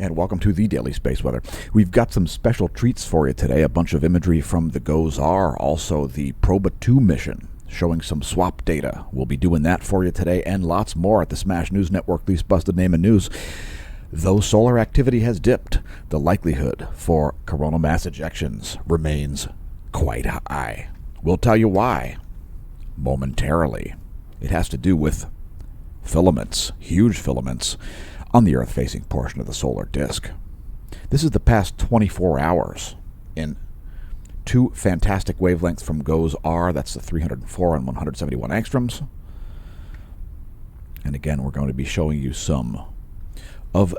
And welcome to the Daily Space Weather. We've got some special treats for you today. A bunch of imagery from the GOES-R, also the Proba 2 mission, showing some swap data. We'll be doing that for you today and lots more at the Smash News Network, least busted name in news. Though solar activity has dipped, the likelihood for coronal mass ejections remains quite high. We'll tell you why momentarily. It has to do with filaments, huge filaments, on the Earth-facing portion of the solar disk. This is the past 24 hours in two fantastic wavelengths from GOES-R. That's the 304 and 171 angstroms. And again, we're going to be showing you some of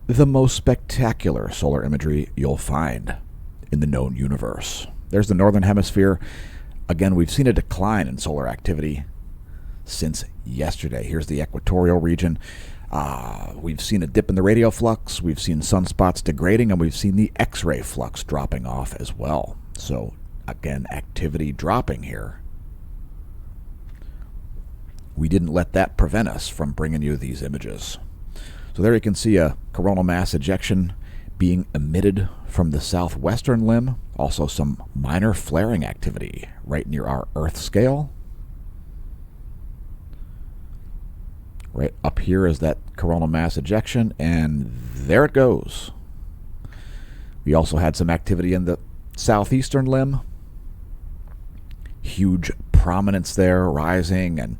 the most spectacular solar imagery you'll find in the known universe. There's the northern hemisphere. Again, we've seen a decline in solar activity since yesterday. Here's the equatorial region. We've seen a dip in the radio flux, we've seen sunspots degrading, and we've seen the X-ray flux dropping off as well. So, again, activity dropping here. We didn't let that prevent us from bringing you these images. So there you can see a coronal mass ejection being emitted from the southwestern limb. Also some minor flaring activity right near our Earth scale. Right up here is that coronal mass ejection, and there it goes. We also had some activity in the southeastern limb. Huge prominence there, rising and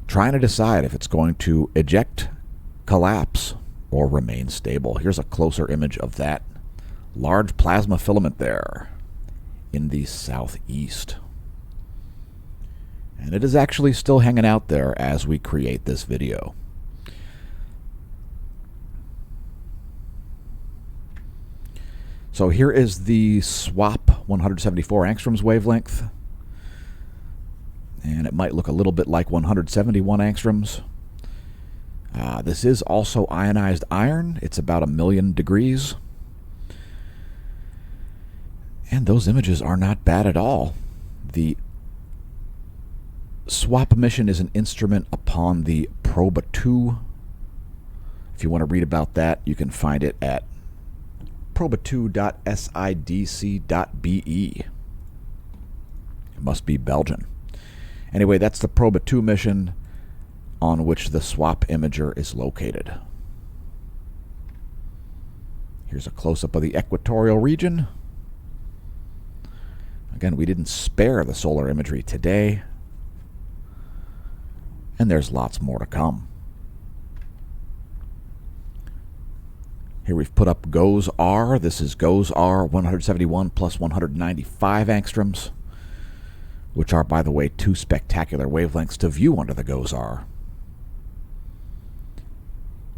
trying to decide if it's going to eject, collapse, or remain stable. Here's a closer image of that large plasma filament there in the southeast. And it is actually still hanging out there as we create this video. So here is the SWAP 174 angstroms wavelength. And it might look a little bit like 171 angstroms. This is also ionized iron. It's about 1,000,000 degrees. And those images are not bad at all. The SWAP mission is an instrument upon the Proba 2. If you want to read about that, you can find it at proba2.sidc.be. It must be Belgian. Anyway, that's the Proba 2 mission on which the SWAP imager is located. Here's a close-up of the equatorial region. Again, we didn't spare the solar imagery today. And there's lots more to come. Here we've put up GOES-R. This is GOES-R 171 plus 195 angstroms, which are, by the way, two spectacular wavelengths to view under the GOES-R,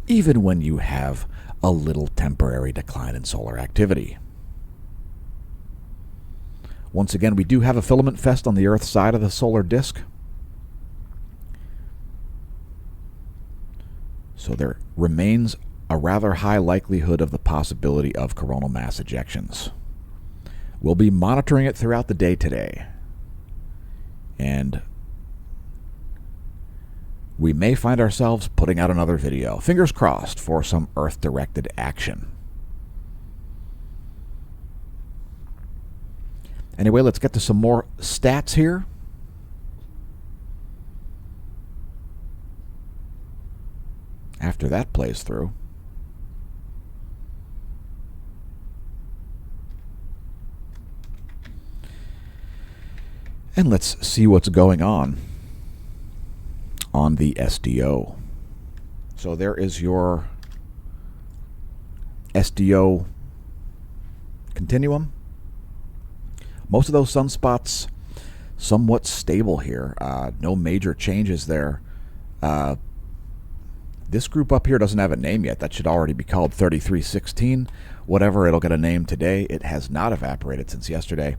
even when you have a little temporary decline in solar activity. Once again, we do have a filament fest on the Earth side of the solar disk. So there remains a rather high likelihood of the possibility of coronal mass ejections. We'll be monitoring it throughout the day today. And we may find ourselves putting out another video. Fingers crossed for some Earth-directed action. Anyway, let's get to some more stats here. After that plays through. And let's see what's going on the SDO. So there is your SDO continuum. Most of those sunspots somewhat stable here. No major changes there. This group up here doesn't have a name yet. That should already be called 3316. Whatever, it'll get a name today. It has not evaporated since yesterday.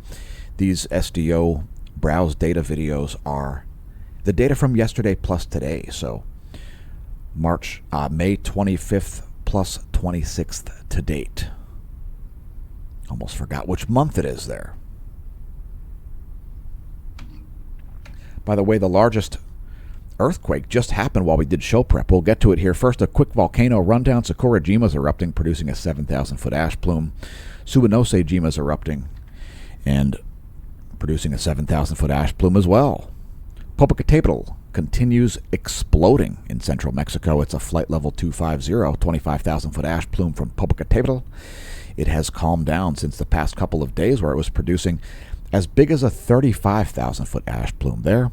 These SDO browse data videos are the data from yesterday plus today. So May 25th plus 26th to date. Almost forgot which month it is there. By the way, the largest earthquake just happened while we did show prep. We'll get to it here. First, a quick volcano rundown. Sakura-jima's erupting, producing a 7,000-foot ash plume. Suwanose-jima's erupting and producing a 7,000-foot ash plume as well. Popocatépetl continues exploding in central Mexico. It's a flight level 250, 25,000-foot ash plume from Popocatépetl. It has calmed down since the past couple of days where it was producing as big as a 35,000-foot ash plume there.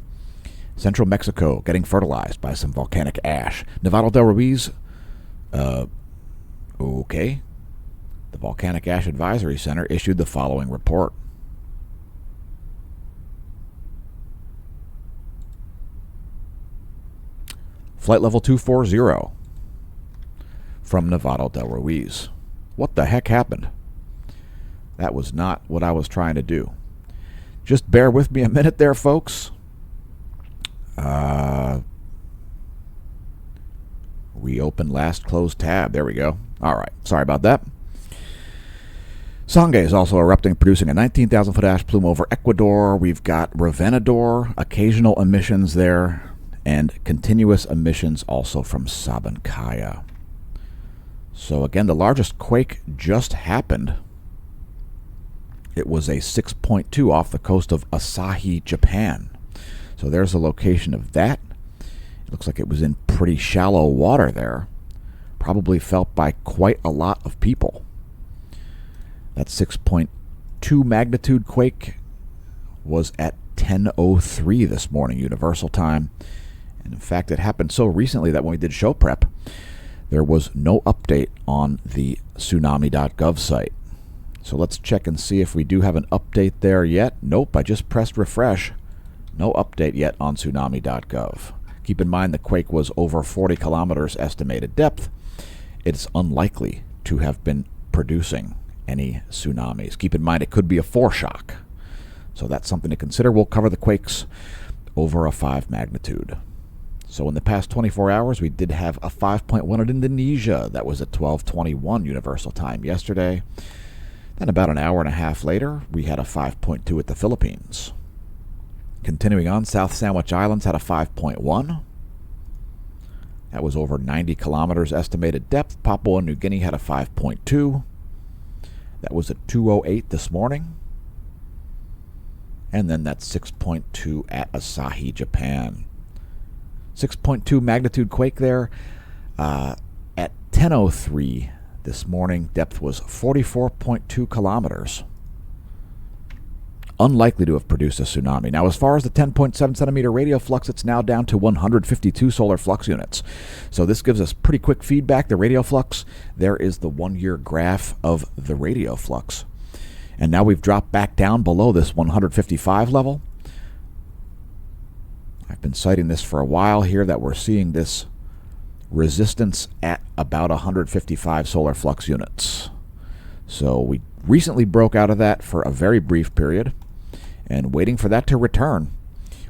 Central Mexico getting fertilized by some volcanic ash. Nevado del Ruiz, okay. The Volcanic Ash Advisory Center issued the following report. Flight level 240 from Nevado del Ruiz. What the heck happened? That was not what I was trying to do. Just bear with me a minute there, folks. Reopen last closed tab. There we go. All right. Sorry about that. Sangay is also erupting, producing a 19,000-foot ash plume over Ecuador. We've got Revenador, occasional emissions there, and continuous emissions also from Sabancaya. So again, the largest quake just happened. It was a 6.2 off the coast of Asahi, Japan. So there's the location of that. It looks like it was in pretty shallow water there. Probably felt by quite a lot of people. That 6.2 magnitude quake was at 10:03 this morning, Universal Time. And in fact, it happened so recently that when we did show prep, there was no update on the tsunami.gov site. So let's check and see if we do have an update there yet. Nope, I just pressed refresh. No update yet on tsunami.gov. Keep in mind the quake was over 40 kilometers estimated depth. It's unlikely to have been producing any tsunamis. Keep in mind it could be a foreshock. So that's something to consider. We'll cover the quakes over a 5 magnitude. So in the past 24 hours, we did have a 5.1 in Indonesia. That was at 12:21 Universal Time yesterday. Then about an hour and a half later, we had a 5.2 at the Philippines. Continuing on, South Sandwich Islands had a 5.1. That was over 90 kilometers estimated depth. Papua New Guinea had a 5.2. That was at 2:08 this morning. And then that's 6.2 at Asahi, Japan. 6.2 magnitude quake there at 10:03 this morning. Depth was 44.2 kilometers. Unlikely to have produced a tsunami. Now, as far as the 10.7 centimeter radial flux, it's now down to 152 solar flux units. So this gives us pretty quick feedback. The radial flux, there is the 1-year graph of the radial flux. And now we've dropped back down below this 155 level. I've been citing this for a while here, that we're seeing this resistance at about 155 solar flux units. So we recently broke out of that for a very brief period, and waiting for that to return.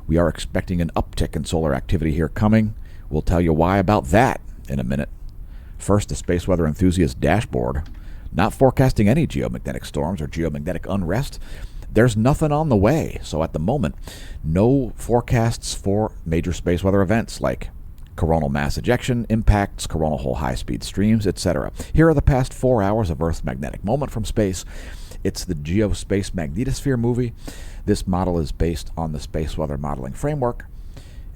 We are expecting an uptick in solar activity here coming. We'll tell you why about that in a minute. First, the Space Weather Enthusiast dashboard. Not forecasting any geomagnetic storms or geomagnetic unrest. There's nothing on the way. So at the moment, no forecasts for major space weather events like coronal mass ejection impacts, coronal hole high-speed streams, etc. Here are the past 4 hours of Earth's magnetic moment from space. It's the Geospace Magnetosphere movie. This model is based on the space weather modeling framework,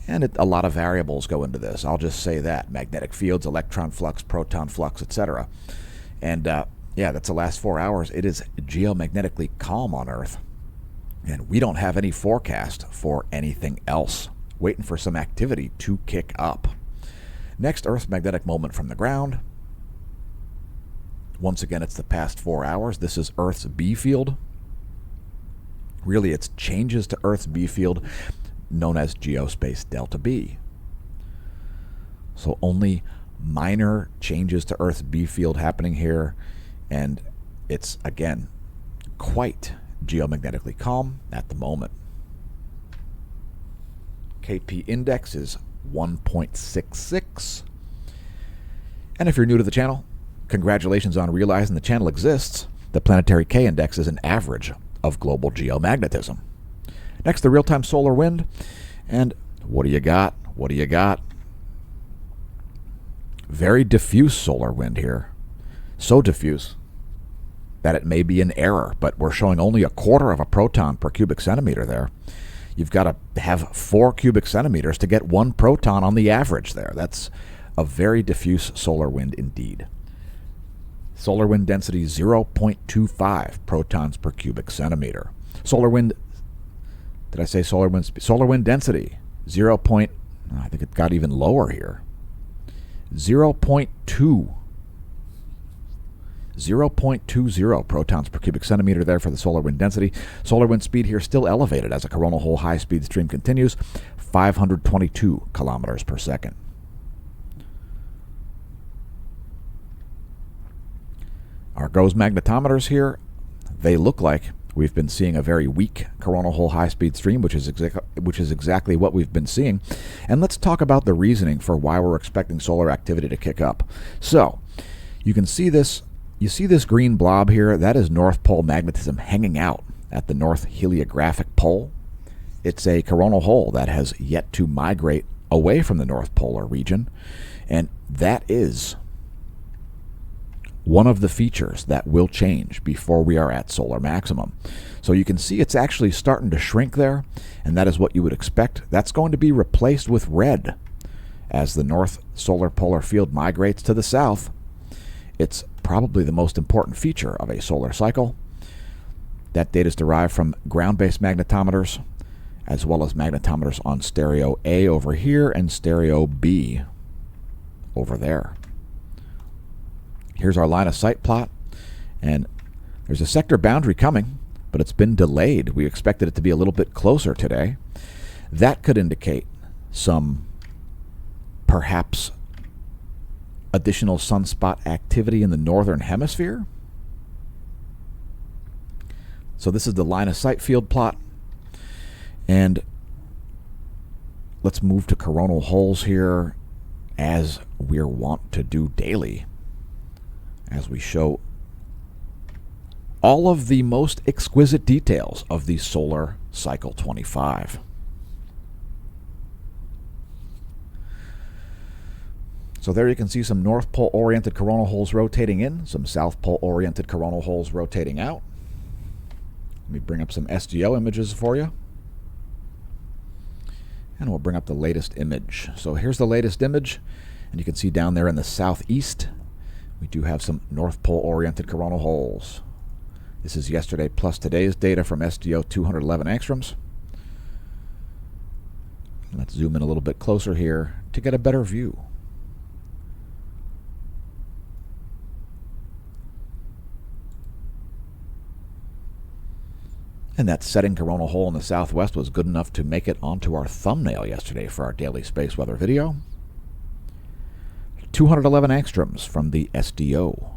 and a lot of variables go into this. I'll just say that. Magnetic fields, electron flux, proton flux, etc. And yeah, that's the last 4 hours. It is geomagnetically calm on Earth, and we don't have any forecast for anything else. Waiting for some activity to kick up. Next, Earth's magnetic moment from the ground. Once again, it's the past 4 hours. This is Earth's B field. Really, it's changes to Earth's B field known as geospace delta B. So only minor changes to Earth's B field happening here, and it's, again, quite geomagnetically calm at the moment. KP index is 1.66. And if you're new to the channel, congratulations on realizing the channel exists. The planetary K index is an average of global geomagnetism. Next, the real-time solar wind. And what do you got? What do you got? Very diffuse solar wind here. So diffuse that it may be an error, but we're showing only 1/4 of a proton per cubic centimeter there. You've got to have 4 cubic centimeters to get 1 proton on the average there. That's a very diffuse solar wind indeed. Solar wind density 0.25 protons per cubic centimeter. Solar wind, did I say solar wind? Solar wind density 0. I think it got even lower here. 0.20 protons per cubic centimeter there for the solar wind density. Solar wind speed here still elevated as a coronal hole high-speed stream continues, 522 kilometers per second. Our GOES magnetometers here, they look like we've been seeing a very weak coronal hole high-speed stream, which is exactly what we've been seeing. And let's talk about the reasoning for why we're expecting solar activity to kick up. So, you can see this. You see this green blob here? That is North Pole magnetism hanging out at the North Heliographic Pole. It's a coronal hole that has yet to migrate away from the North Polar region, and that is one of the features that will change before we are at solar maximum. So you can see it's actually starting to shrink there, and that is what you would expect. That's going to be replaced with red as the North Solar Polar Field migrates to the south. It's probably the most important feature of a solar cycle. That data is derived from ground-based magnetometers, as well as magnetometers on stereo A over here and stereo B over there. Here's our line of sight plot, and there's a sector boundary coming, but it's been delayed. We expected it to be a little bit closer today. That could indicate some perhaps additional sunspot activity in the northern hemisphere. So this is the line of sight field plot, and let's move to coronal holes here as we're wont to do daily, as we show all of the most exquisite details of the solar cycle 25. So there you can see some North Pole oriented coronal holes rotating in, some South Pole oriented coronal holes rotating out. Let me bring up some SDO images for you. And we'll bring up the latest image. So here's the latest image, and you can see down there in the southeast, we do have some North Pole-oriented coronal holes. This is yesterday plus today's data from SDO 211 angstroms. Let's zoom in a little bit closer here to get a better view. And that setting coronal hole in the southwest was good enough to make it onto our thumbnail yesterday for our daily space weather video. 211 angstroms from the SDO,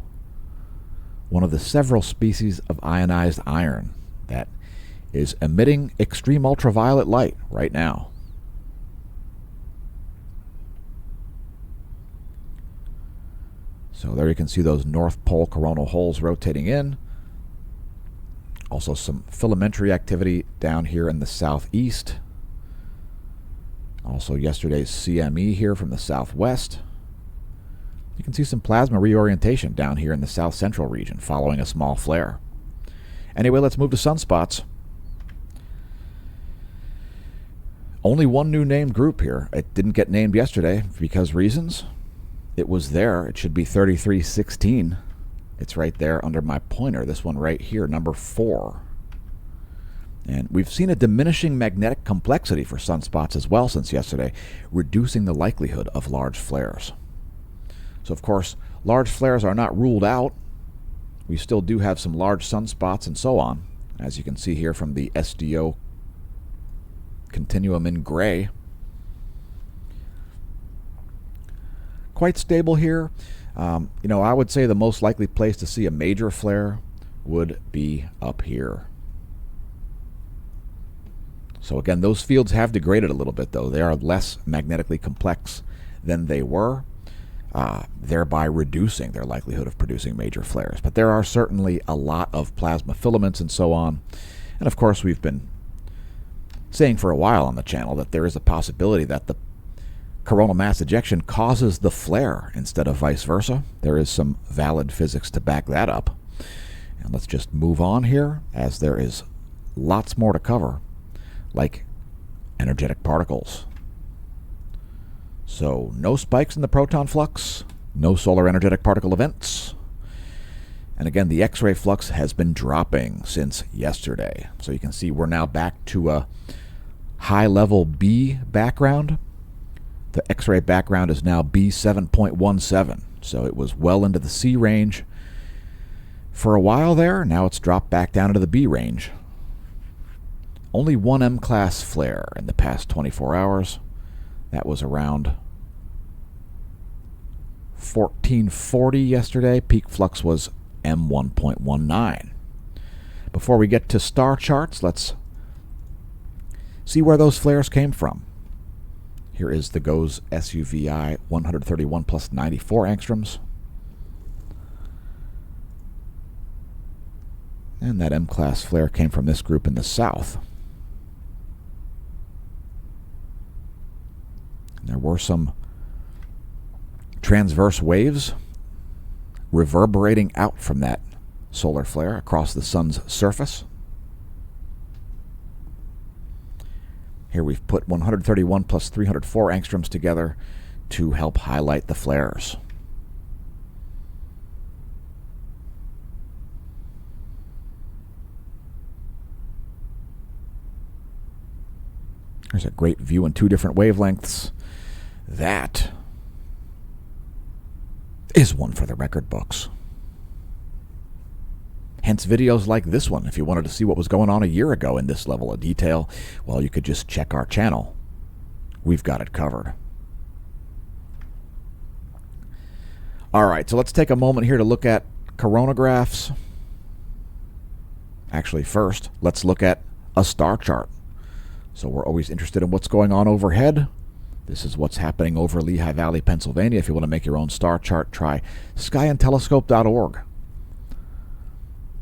one of the several species of ionized iron that is emitting extreme ultraviolet light right now. So there you can see those North Pole coronal holes rotating in. Also some filamentary activity down here in the southeast. Also yesterday's CME here from the southwest. You can see some plasma reorientation down here in the south central region following a small flare. Anyway, let's move to sunspots. Only one new named group here. It didn't get named yesterday because reasons. It was there. It should be 3316. It's right there under my pointer. This one right here, number 4. And we've seen a diminishing magnetic complexity for sunspots as well since yesterday, reducing the likelihood of large flares. So, of course, large flares are not ruled out. We still do have some large sunspots and so on, as you can see here from the SDO continuum in gray. Quite stable here. I would say the most likely place to see a major flare would be up here. So again, those fields have degraded a little bit, though. They are less magnetically complex than they were, thereby reducing their likelihood of producing major flares. But there are certainly a lot of plasma filaments and so on. And of course, we've been saying for a while on the channel that there is a possibility that the coronal mass ejection causes the flare instead of vice versa. There is some valid physics to back that up. And let's just move on here, as there is lots more to cover, like energetic particles. So no spikes in the proton flux, no solar energetic particle events. And again, the X-ray flux has been dropping since yesterday. So you can see we're now back to a high-level B background. The X-ray background is now B7.17. So it was well into the C range for a while there. Now it's dropped back down into the B range. Only one M-class flare in the past 24 hours. That was around 1440 yesterday. Peak flux was M1.19. Before we get to star charts, let's see where those flares came from. Here is the GOES SUVI 131 plus 94 angstroms. And that M-class flare came from this group in the south. There were some transverse waves reverberating out from that solar flare across the sun's surface. Here we've put 131 plus 304 angstroms together to help highlight the flares. There's a great view in two different wavelengths. That is one for the record books. Hence videos like this one. If you wanted to see what was going on a year ago in this level of detail, well, you could just check our channel. We've got it covered. All right, so let's take a moment here to look at coronagraphs. Actually, first, let's look at a star chart. So we're always interested in what's going on overhead. This is what's happening over Lehigh Valley, Pennsylvania. If you want to make your own star chart, try skyandtelescope.org.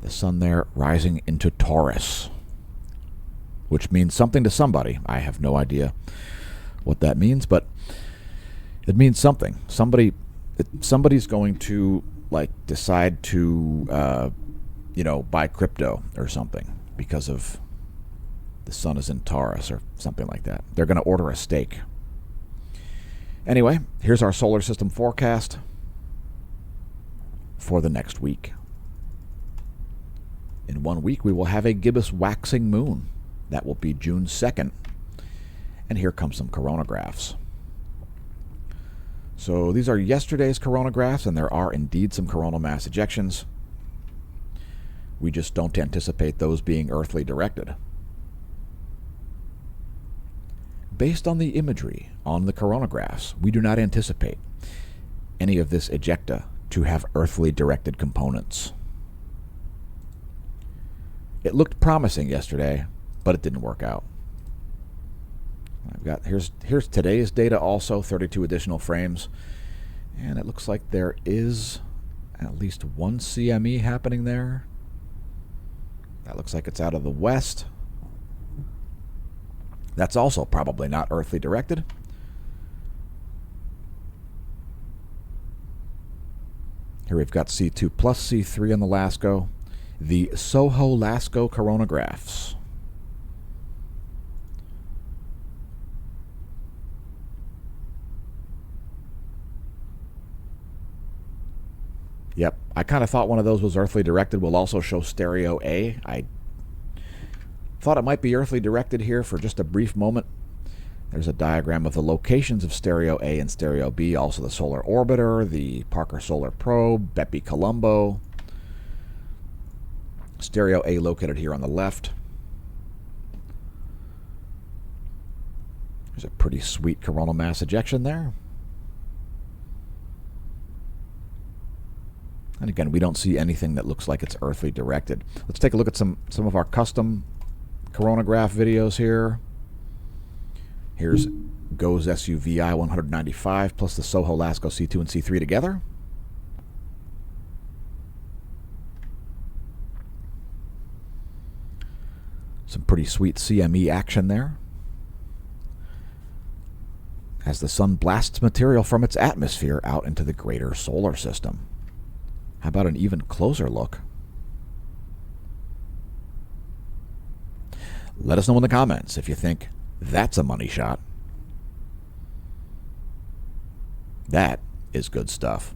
The sun there rising into Taurus, which means something to somebody. I have no idea what that means, but it means something. Somebody's going to decide to buy crypto or something because of the sun is in Taurus or something like that. They're going to order a steak. Anyway, here's our solar system forecast for the next week. In 1 week, we will have a gibbous waxing moon. That will be June 2nd. And here come some coronagraphs. So these are yesterday's coronagraphs, and there are indeed some coronal mass ejections. We just don't anticipate those being earthly directed. Based on the imagery on the coronagraphs, we do not anticipate any of this ejecta to have earthly directed components. It looked promising yesterday, but it didn't work out. I've got here's today's data also, 32 additional frames, and it looks like there is at least one CME happening there. That looks like it's out of the west. That's also probably not earthly directed. Here we've got C2 plus C3 on the LASCO. The Soho LASCO coronagraphs. Yep, I kind of thought one of those was earthly directed. We'll also show stereo A. I thought it might be earthly directed here for just a brief moment. There's a diagram of the locations of stereo A and stereo B, also the solar orbiter, the Parker Solar Probe, Bepi Colombo. Stereo A located here on the left. There's a pretty sweet coronal mass ejection there. And again, we don't see anything that looks like it's earthly directed. Let's take a look at some of our custom coronagraph videos here. Here's GOES SUVI 195 plus the Soho LASCO C2 and C3 together. Some pretty sweet CME action there. as the sun blasts material from its atmosphere out into the greater solar system. How about an even closer look? Let us know in the comments if you think that's a money shot. That is good stuff.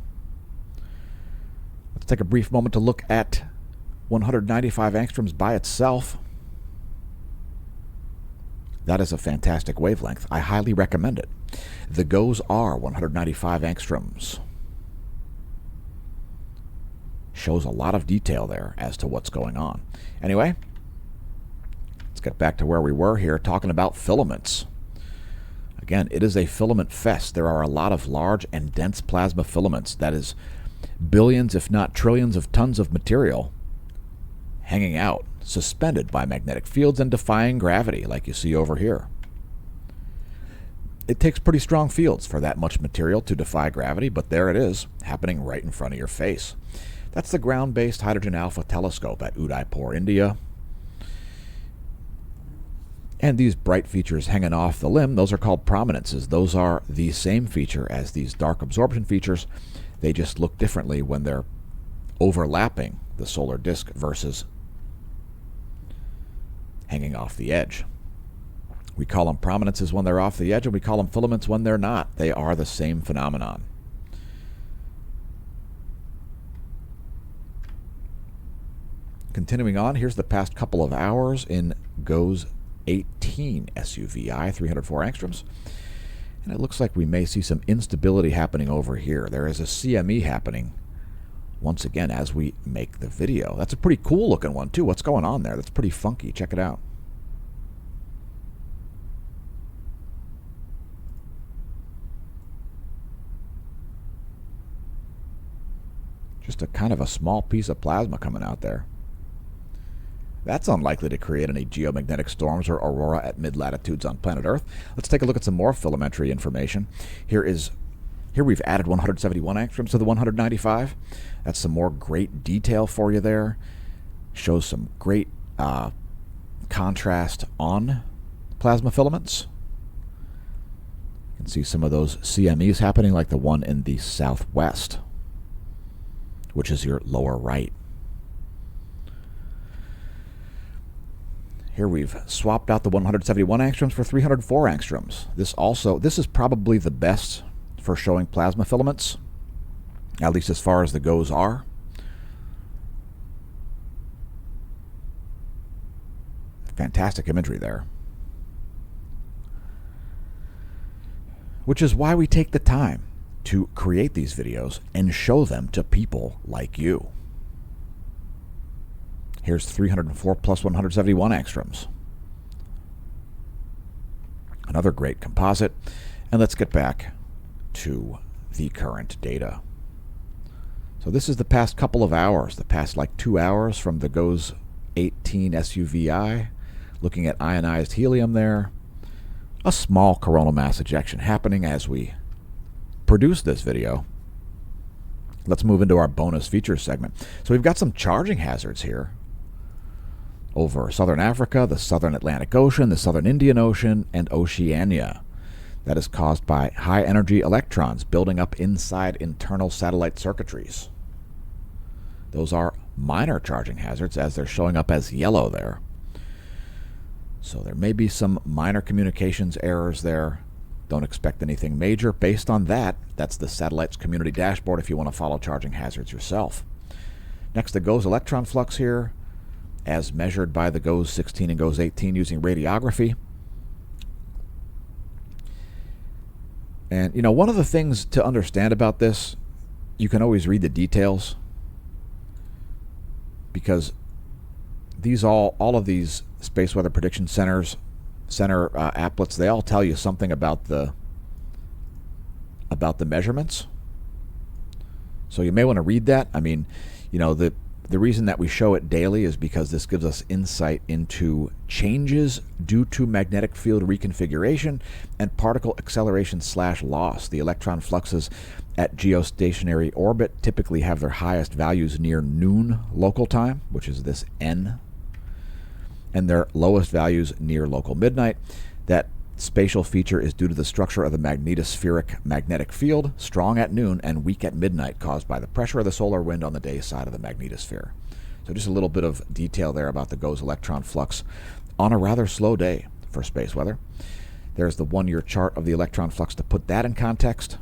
Let's take a brief moment to look at 195 angstroms by itself. That is a fantastic wavelength. I highly recommend it. The GOES are 195 angstroms. Shows a lot of detail there as to what's going on. Anyway, let's get back to where we were here, talking about filaments. Again, it is a filament fest. There are a lot of large and dense plasma filaments. That is billions, if not trillions, of tons of material hanging out, suspended by magnetic fields and defying gravity, like you see over here. It takes pretty strong fields for that much material to defy gravity, but there it is, happening right in front of your face. That's the ground-based hydrogen alpha telescope at Udaipur, India. And these bright features hanging off the limb, those are called prominences. Those are the same feature as these dark absorption features. They just look differently when they're overlapping the solar disk versus hanging off the edge. We call them prominences when they're off the edge, and we call them filaments when they're not. They are the same phenomenon. Continuing on, here's the past couple of hours in GOES 18 SUVI, 304 angstroms. And it looks like we may see some instability happening over here. There is a CME happening once again as we make the video. That's a pretty cool looking one too. What's going on there? That's pretty funky. Check it out. Just a kind of a small piece of plasma coming out there. That's unlikely to create any geomagnetic storms or aurora at mid-latitudes on planet Earth. Let's take a look at some more filamentary information. Here we've added 171 angstroms to the 195. That's some more great detail for you there. Shows some great contrast on plasma filaments. You can see some of those CMEs happening, like the one in the southwest, which is your lower right. Here we've swapped out the 171 angstroms for 304 angstroms. This is probably the best for showing plasma filaments, at least as far as the GOES are. Fantastic imagery there. Which is why we take the time to create these videos and show them to people like you. Here's 304 plus 171 angstroms. Another great composite. And let's get back to the current data. So this is the past couple of hours, the past like 2 hours from the GOES 18 SUVI, looking at ionized helium there. A small coronal mass ejection happening as we produce this video. Let's move into our bonus features segment. So we've got some charging hazards here over southern Africa, the southern Atlantic Ocean, the southern Indian Ocean, and Oceania. That is caused by high-energy electrons building up inside internal satellite circuitries. Those are minor charging hazards, as they're showing up as yellow there. So there may be some minor communications errors there. Don't expect anything major. Based on that, that's the satellite's community dashboard if you want to follow charging hazards yourself. Next, the GOES electron flux here, as measured by the GOES 16 and GOES 18 using radiography. And, you know, one of the things to understand about this, you can always read the details, because all of these space weather prediction center applets, they all tell you something about the measurements. So you may want to read that. I mean, you know, the reason that we show it daily is because this gives us insight into changes due to magnetic field reconfiguration and particle acceleration / loss. The electron fluxes at geostationary orbit typically have their highest values near noon local time, which is this N, and their lowest values near local midnight. That spatial feature is due to the structure of the magnetospheric magnetic field, strong at noon and weak at midnight, caused by the pressure of the solar wind on the day side of the magnetosphere. So just a little bit of detail there about the GOES electron flux on a rather slow day for space weather. There's the 1-year chart of the electron flux to put that in context.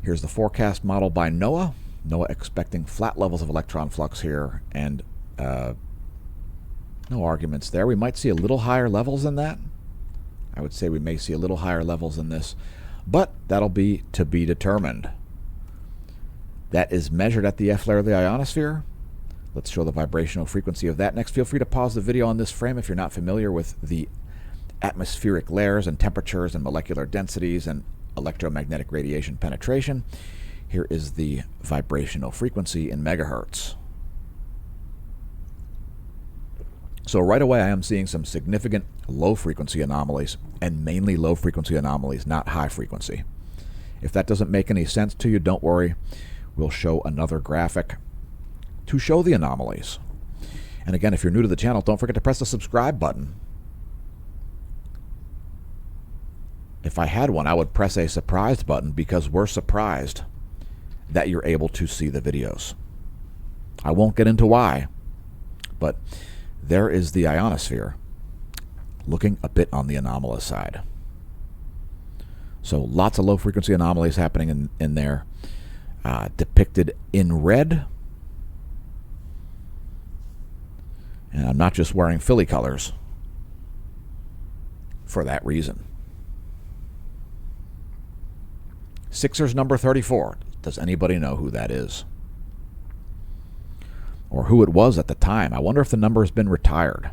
Here's the forecast model by NOAA. NOAA expecting flat levels of electron flux here, and no arguments there. We might see a little higher levels than that. I would say we may see a little higher levels than this, but that'll be to be determined. That is measured at the F layer of the ionosphere. Let's show the vibrational frequency of that next. Feel free to pause the video on this frame if you're not familiar with the atmospheric layers and temperatures and molecular densities and electromagnetic radiation penetration. Here is the vibrational frequency in megahertz. So right away I am seeing some significant low frequency anomalies, and mainly low frequency anomalies, not high frequency. If that doesn't make any sense to you, don't worry. We'll show another graphic to show the anomalies. And again, if you're new to the channel, don't forget to press the subscribe button. If I had one, I would press a surprised button, because we're surprised that you're able to see the videos. I won't get into why, but there is the ionosphere looking a bit on the anomalous side. So lots of low frequency anomalies happening in there, depicted in red. And I'm not just wearing Philly colors for that reason. Sixers number 34. Does anybody know who that is? Or who it was at the time? I wonder if the number has been retired.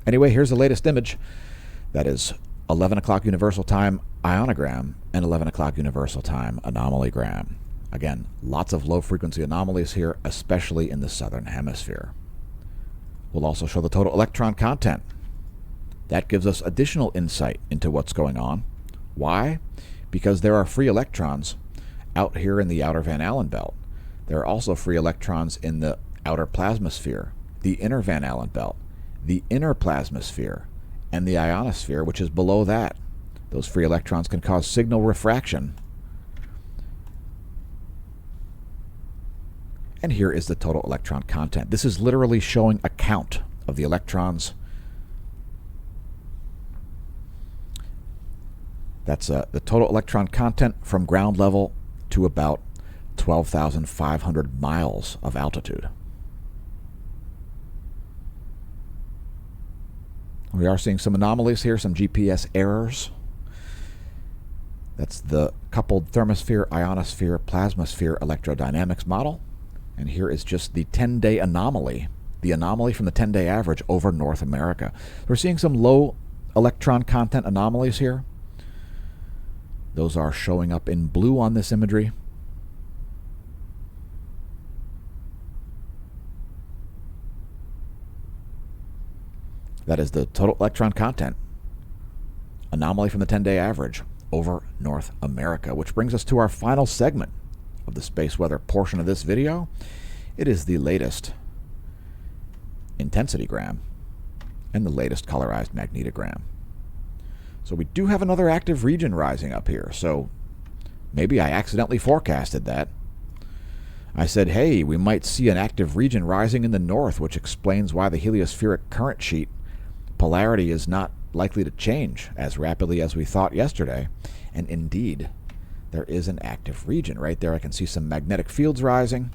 Anyway, here's the latest image. That is 11 o'clock Universal Time ionogram and 11 o'clock Universal Time anomalygram. Again, lots of low-frequency anomalies here, especially in the southern hemisphere. We'll also show the total electron content. That gives us additional insight into what's going on. Why? Because there are free electrons out here in the outer Van Allen belt. There are also free electrons in the outer plasmasphere, the inner Van Allen belt, the inner plasmasphere, and the ionosphere, which is below that. Those free electrons can cause signal refraction. And here is the total electron content. This is literally showing a count of the electrons. That's the total electron content from ground level to about 12,500 miles of altitude. We are seeing some anomalies here, some GPS errors. That's the coupled thermosphere, ionosphere, plasmasphere electrodynamics model. And here is just the 10-day anomaly, the anomaly from the 10-day average over North America. We're seeing some low electron content anomalies here. Those are showing up in blue on this imagery. That is the total electron content anomaly from the 10-day average over North America, which brings us to our final segment of the space weather portion of this video. It is the latest intensitygram and the latest colorized magnetogram. So we do have another active region rising up here, so maybe I accidentally forecasted that. I said, hey, we might see an active region rising in the north, which explains why the heliospheric current sheet polarity is not likely to change as rapidly as we thought yesterday. And indeed, there is an active region right there. I can see some magnetic fields rising.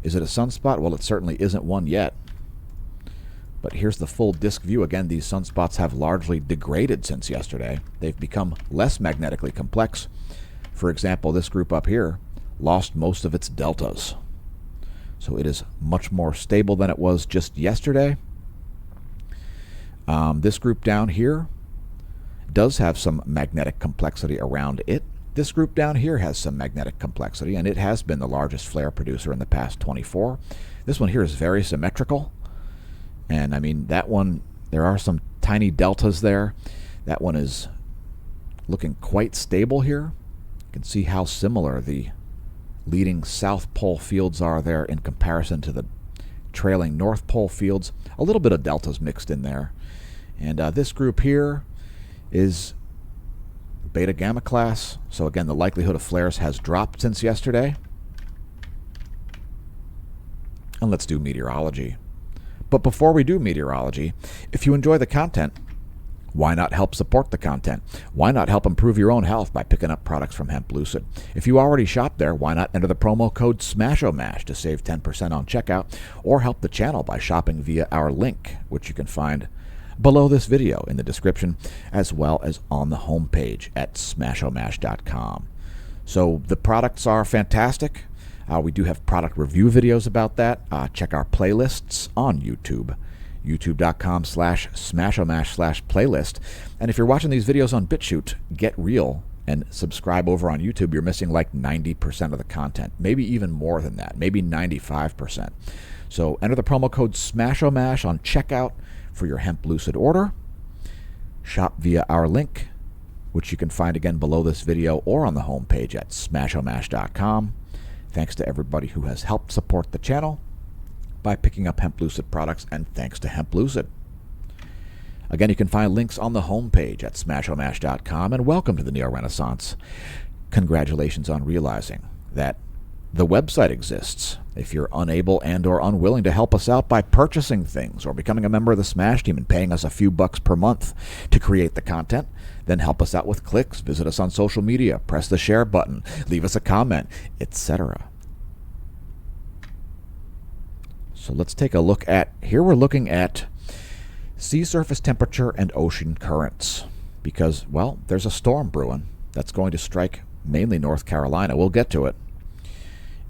Is it a sunspot? Well, it certainly isn't one yet. But here's the full disk view. Again, these sunspots have largely degraded since yesterday. They've become less magnetically complex. For example, this group up here lost most of its deltas. So it is much more stable than it was just yesterday. This group down here does have some magnetic complexity around it. This group down here has some magnetic complexity, and it has been the largest flare producer in the past 24. This one here is very symmetrical. And I mean, that one, there are some tiny deltas there. That one is looking quite stable here. You can see how similar the leading South Pole fields are there in comparison to the trailing North Pole fields. A little bit of deltas mixed in there And this group here is beta gamma class. So again, the likelihood of flares has dropped since yesterday. And let's do meteorology. But before we do meteorology, if you enjoy the content, why not help support the content? Why not help improve your own health by picking up products from Hemp Lucid? If you already shop there, why not enter the promo code SMASHOMASH to save 10% on checkout, or help the channel by shopping via our link, which you can find below this video in the description, as well as on the homepage at smashomash.com. So the products are fantastic. We do have product review videos about that. Check our playlists on YouTube. youtube.com/smashomash/playlist. And if you're watching these videos on BitChute, get real and subscribe over on YouTube. You're missing like 90% of the content, maybe even more than that, maybe 95%. So enter the promo code SMASHOMASH on checkout for your Hemp Lucid order. Shop via our link, which you can find again below this video or on the homepage at smashomash.com. Thanks to everybody who has helped support the channel by picking up Hemp Lucid products, and thanks to Hemp Lucid. Again, you can find links on the homepage at smashomash.com, and welcome to the Neo-Renaissance. Congratulations on realizing that the website exists. If you're unable and or unwilling to help us out by purchasing things or becoming a member of the Smash team and paying us a few bucks per month to create the content, then help us out with clicks, visit us on social media, press the share button, leave us a comment, etc. So let's take a look at, here we're looking at sea surface temperature and ocean currents because, well, there's a storm brewing that's going to strike mainly North Carolina. We'll get to it.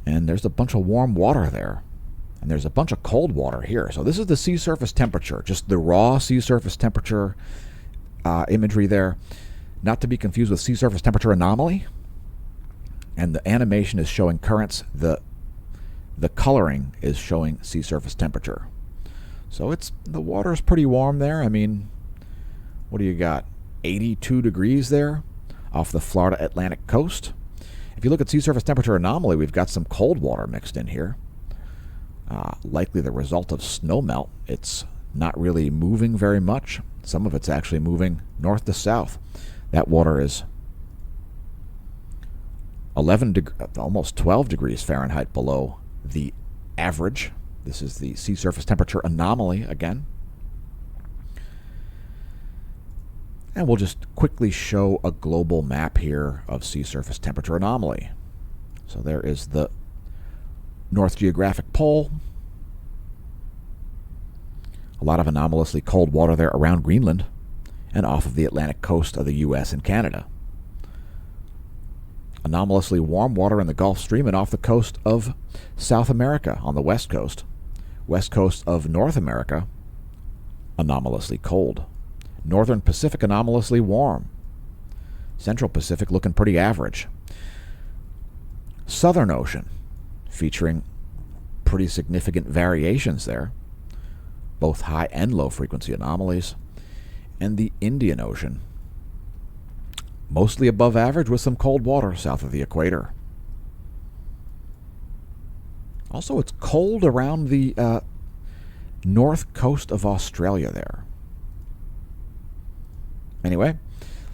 And there's a bunch of warm water there. And there's a bunch of cold water here. So this is the sea surface temperature, just the raw sea surface temperature imagery there. Not to be confused with sea surface temperature anomaly. And the animation is showing currents. The coloring is showing sea surface temperature. So the water is pretty warm there. I mean, what do you got? 82 degrees there off the Florida Atlantic coast. If you look at sea surface temperature anomaly, we've got some cold water mixed in here. Likely the result of snowmelt. It's not really moving very much. Some of it's actually moving north to south. That water is 11 almost 12 degrees Fahrenheit below the average. This is the sea surface temperature anomaly again. And we'll just quickly show a global map here of sea surface temperature anomaly. So there is the North Geographic Pole. A lot of anomalously cold water there around Greenland and off of the Atlantic coast of the U.S. and Canada. Anomalously warm water in the Gulf Stream and off the coast of South America on the west coast. West coast of North America, anomalously cold. Northern Pacific anomalously warm. Central Pacific looking pretty average. Southern Ocean featuring pretty significant variations there, both high and low frequency anomalies. And the Indian Ocean, mostly above average with some cold water south of the equator. Also, it's cold around the north coast of Australia there. Anyway,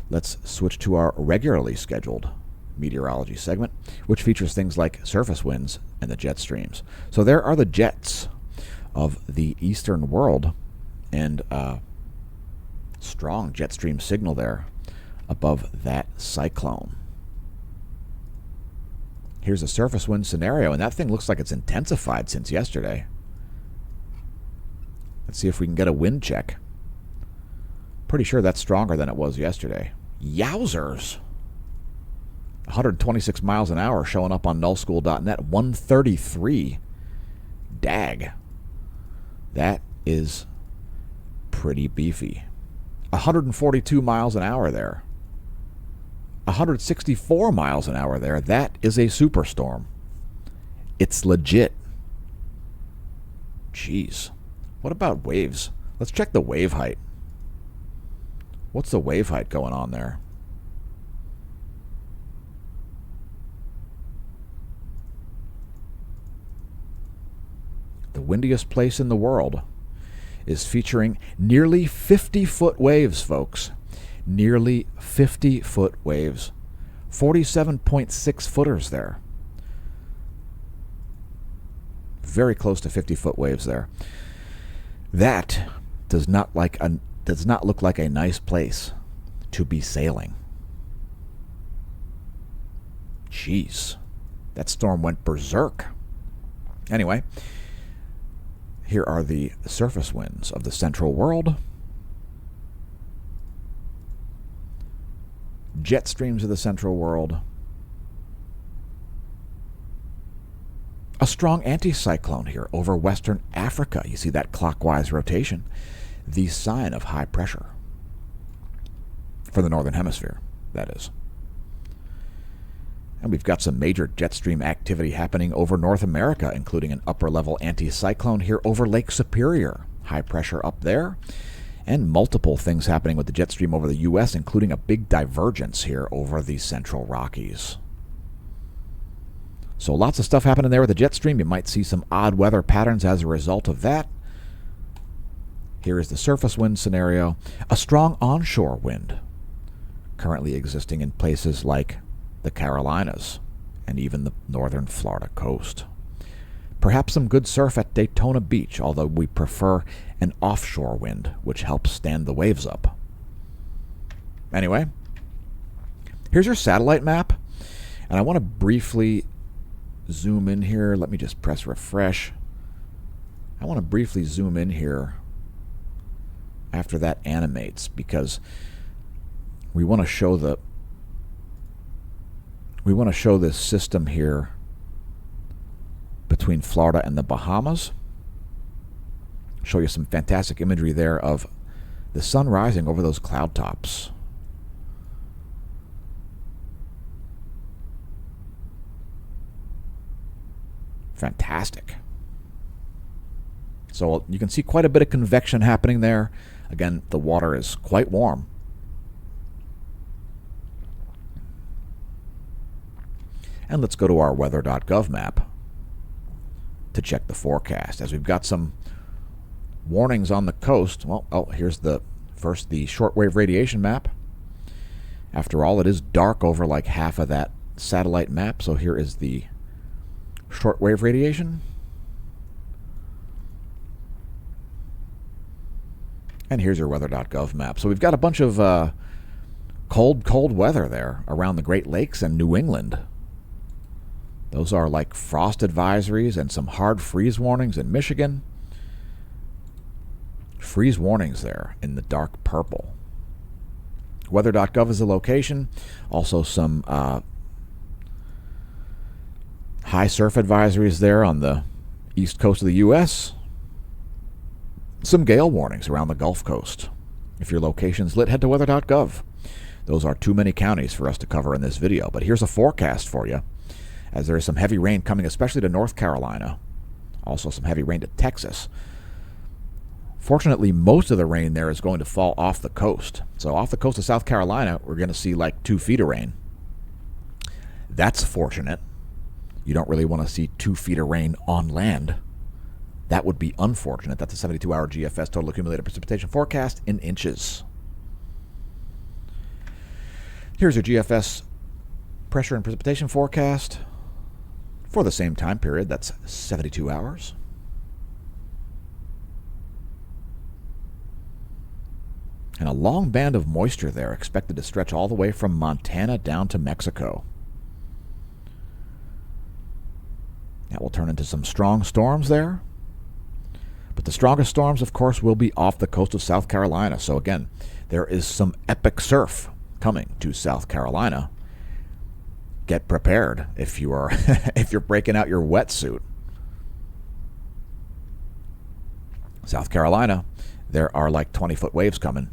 let's switch to our regularly scheduled meteorology segment, which features things like surface winds and the jet streams. So there are the jets of the eastern world, and strong jet stream signal there above that cyclone. Here's a surface wind scenario, and that thing looks like it's intensified since yesterday. Let's see if we can get a wind check. Pretty sure that's stronger than it was yesterday. Yowzers! 126 miles an hour showing up on nullschool.net. 133. Dag. That is pretty beefy. 142 miles an hour there. 164 miles an hour there. That is a superstorm. It's legit. Jeez. What about waves? Let's check the wave height. What's the wave height going on there? The windiest place in the world is featuring nearly 50-foot waves, folks. Nearly 50-foot waves. 47.6 footers there. Very close to 50-foot waves there. That does not look like a nice place to be sailing. Jeez, that storm went berserk. Anyway, here are the surface winds of the central world. Jet streams of the central world. A strong anticyclone here over western Africa. You see that clockwise rotation, the sign of high pressure for the northern hemisphere, that is. And we've got some major jet stream activity happening over North America, including an upper-level anticyclone here over Lake Superior. High pressure up there. And multiple things happening with the jet stream over the U.S., including a big divergence here over the Central Rockies. So lots of stuff happening there with the jet stream. You might see some odd weather patterns as a result of that. Here is the surface wind scenario. A strong onshore wind currently existing in places like the Carolinas and even the northern Florida coast. Perhaps some good surf at Daytona Beach, although we prefer an offshore wind, which helps stand the waves up. Anyway, here's your satellite map, and I want to briefly zoom in here. Let me just press refresh. I want to briefly zoom in here after that animates, because we want to show this system here between Florida and the Bahamas. Show you some fantastic imagery there of the sun rising over those cloud tops. Fantastic. So you can see quite a bit of convection happening there. Again, the water is quite warm. And let's go to our weather.gov map to check the forecast, as we've got some warnings on the coast. Well, here's the shortwave radiation map. After all, it is dark over like half of that satellite map, so here is the shortwave radiation. And here's your weather.gov map. So we've got a bunch of cold weather there around the Great Lakes and New England. Those are like frost advisories and some hard freeze warnings in Michigan. Freeze warnings there in the dark purple. Weather.gov is the location. Also some high surf advisories there on the east coast of the U.S. Some gale warnings around the Gulf Coast. If your location's lit, head to weather.gov. Those are too many counties for us to cover in this video, but here's a forecast for you, as there is some heavy rain coming, especially to North Carolina. Also some heavy rain to Texas. Fortunately, most of the rain there is going to fall off the coast. So off the coast of South Carolina, we're going to see like 2 feet of rain. That's fortunate. You don't really want to see 2 feet of rain on land. That would be unfortunate. That's a 72-hour GFS total accumulated precipitation forecast in inches. Here's your GFS pressure and precipitation forecast for the same time period. That's 72 hours. And a long band of moisture there expected to stretch all the way from Montana down to Mexico. That will turn into some strong storms there. But the strongest storms, of course, will be off the coast of South Carolina. So again, there is some epic surf coming to South Carolina. Get prepared if you are if you're breaking out your wetsuit. South Carolina, there are like 20-foot waves coming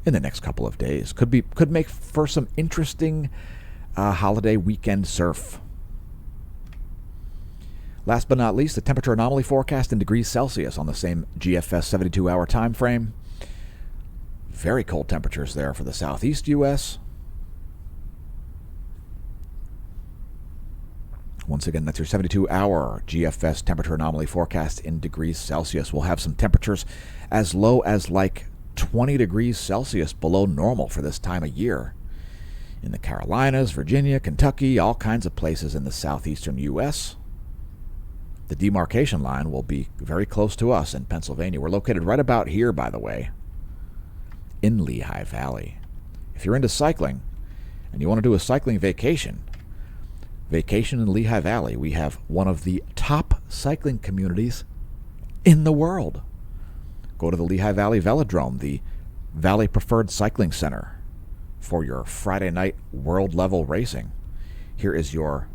in the next couple of days. Could make for some interesting holiday weekend surf. Last but not least, the temperature anomaly forecast in degrees Celsius on the same GFS 72-hour time frame. Very cold temperatures there for the southeast U.S. Once again, that's your 72-hour GFS temperature anomaly forecast in degrees Celsius. We'll have some temperatures as low as like 20 degrees Celsius below normal for this time of year. In the Carolinas, Virginia, Kentucky, all kinds of places in the southeastern U.S. The demarcation line will be very close to us in Pennsylvania. We're located right about here, by the way, in Lehigh Valley. If you're into cycling and you want to do a cycling vacation in Lehigh Valley, we have one of the top cycling communities in the world. Go to the Lehigh Valley Velodrome, the Valley Preferred Cycling Center, for your Friday night world level racing. Here is your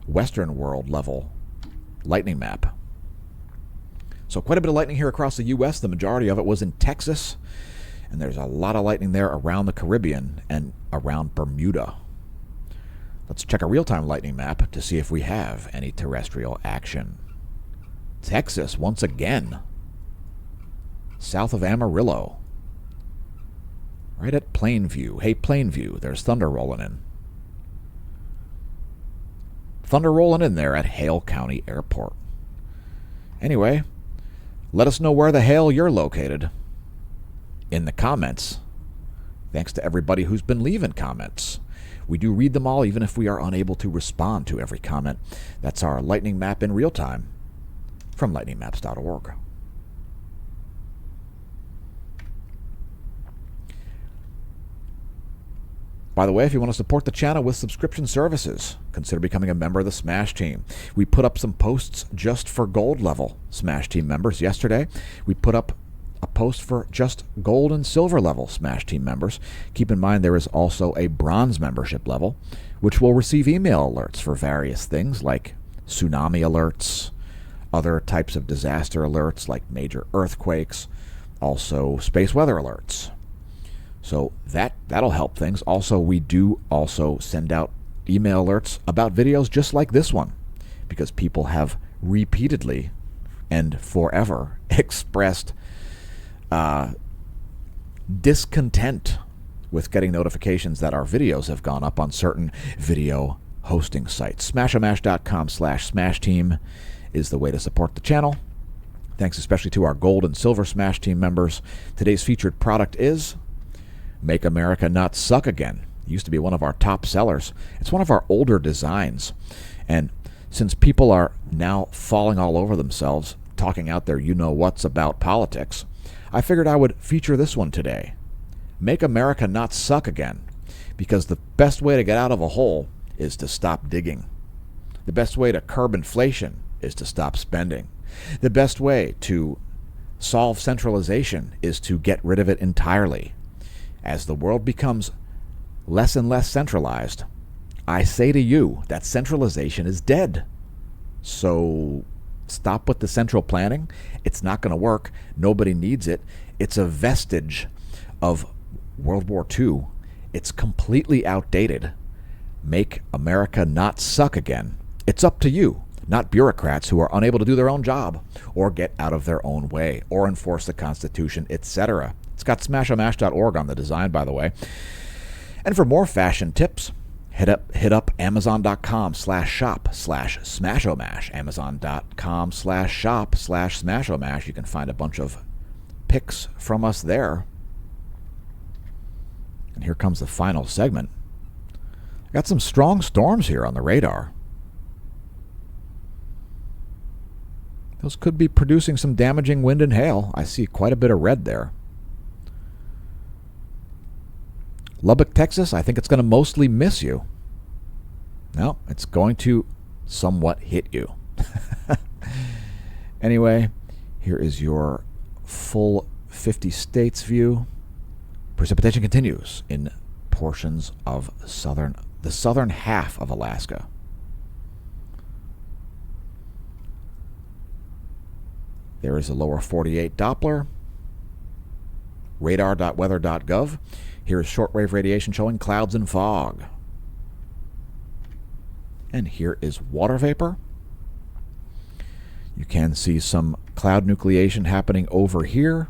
Western world level lightning map. So quite a bit of lightning here across the U.S. The majority of it was in Texas, and there's a lot of lightning there around the Caribbean and around Bermuda. Let's check a real-time lightning map to see if we have any terrestrial action. Texas, once again. South of Amarillo. Right at Plainview. Hey, Plainview, there's thunder rolling in. Thunder rolling in there at Hale County Airport. Anyway, let us know where the hell you're located in the comments. Thanks to everybody who's been leaving comments. We do read them all, even if we are unable to respond to every comment. That's our lightning map in real time from lightningmaps.org. By the way, if you want to support the channel with subscription services, consider becoming a member of the Smash Team. We put up some posts just for gold level Smash Team members yesterday. We put up a post for just gold and silver level Smash Team members. Keep in mind there is also a bronze membership level, which will receive email alerts for various things like tsunami alerts, other types of disaster alerts like major earthquakes, also space weather alerts. So that'll help things. Also, we do also send out email alerts about videos just like this one, because people have repeatedly and forever expressed discontent with getting notifications that our videos have gone up on certain video hosting sites. Smashomash.com/SmashTeam is the way to support the channel. Thanks especially to our gold and silver Smash Team members. Today's featured product is Make America Not Suck Again. It used to be one of our top sellers. It's one of our older designs. And since people are now falling all over themselves, talking out their you-know-whats about politics, I figured I would feature this one today. Make America Not Suck Again. Because the best way to get out of a hole is to stop digging. The best way to curb inflation is to stop spending. The best way to solve centralization is to get rid of it entirely. As the world becomes less and less centralized, I say to you that centralization is dead. So stop with the central planning. It's not going to work. Nobody needs it. It's a vestige of World War II. It's completely outdated. Make America not suck again. It's up to you, not bureaucrats who are unable to do their own job or get out of their own way or enforce the Constitution, etc. It's got smashomash.org on the design, by the way. And for more fashion tips, hit up amazon.com/shop/smashomash, amazon.com/shop/smashomash. You can find a bunch of pics from us there. And here comes the final segment. Got some strong storms here on the radar. Those could be producing some damaging wind and hail. I see quite a bit of red there. Lubbock, Texas, I think it's going to mostly miss you. No, it's going to somewhat hit you. Anyway, here is your full 50 states view. Precipitation continues in portions of the southern half of Alaska. There is a lower 48 Doppler. Radar.weather.gov. Here is shortwave radiation showing clouds and fog. And here is water vapor. You can see some cloud nucleation happening over here.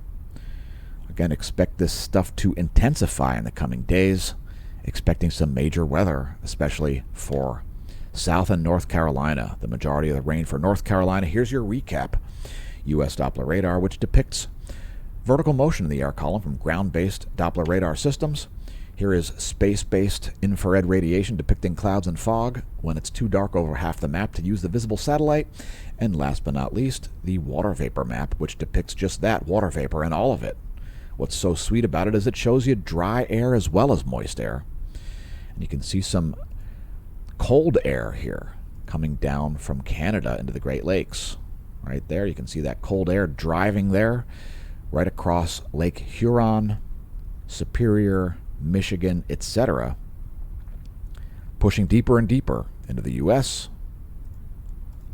Again, expect this stuff to intensify in the coming days. Expecting some major weather, especially for South and North Carolina, the majority of the rain for North Carolina. Here's your recap. U.S. Doppler radar, which depicts vertical motion in the air column from ground-based Doppler radar systems. Here is space-based infrared radiation depicting clouds and fog when it's too dark over half the map to use the visible satellite. And last but not least, the water vapor map, which depicts just that, water vapor and all of it. What's so sweet about it is it shows you dry air as well as moist air. And you can see some cold air here coming down from Canada into the Great Lakes. Right there, you can see that cold air driving there right across Lake Huron, Superior, Michigan, etc., pushing deeper and deeper into the U.S.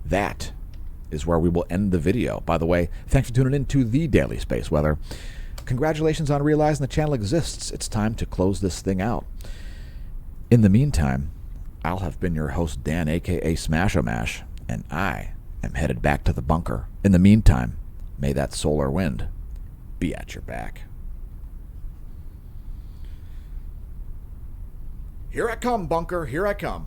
That is where we will end the video. By the way, thanks for tuning in to the Daily Space Weather. Congratulations on realizing the channel exists. It's time to close this thing out. In the meantime, I'll have been your host, Dan, a.k.a. Smash-O-Mash, and I am headed back to the bunker. In the meantime, may that solar wind be at your back. Here I come, bunker. Here I come.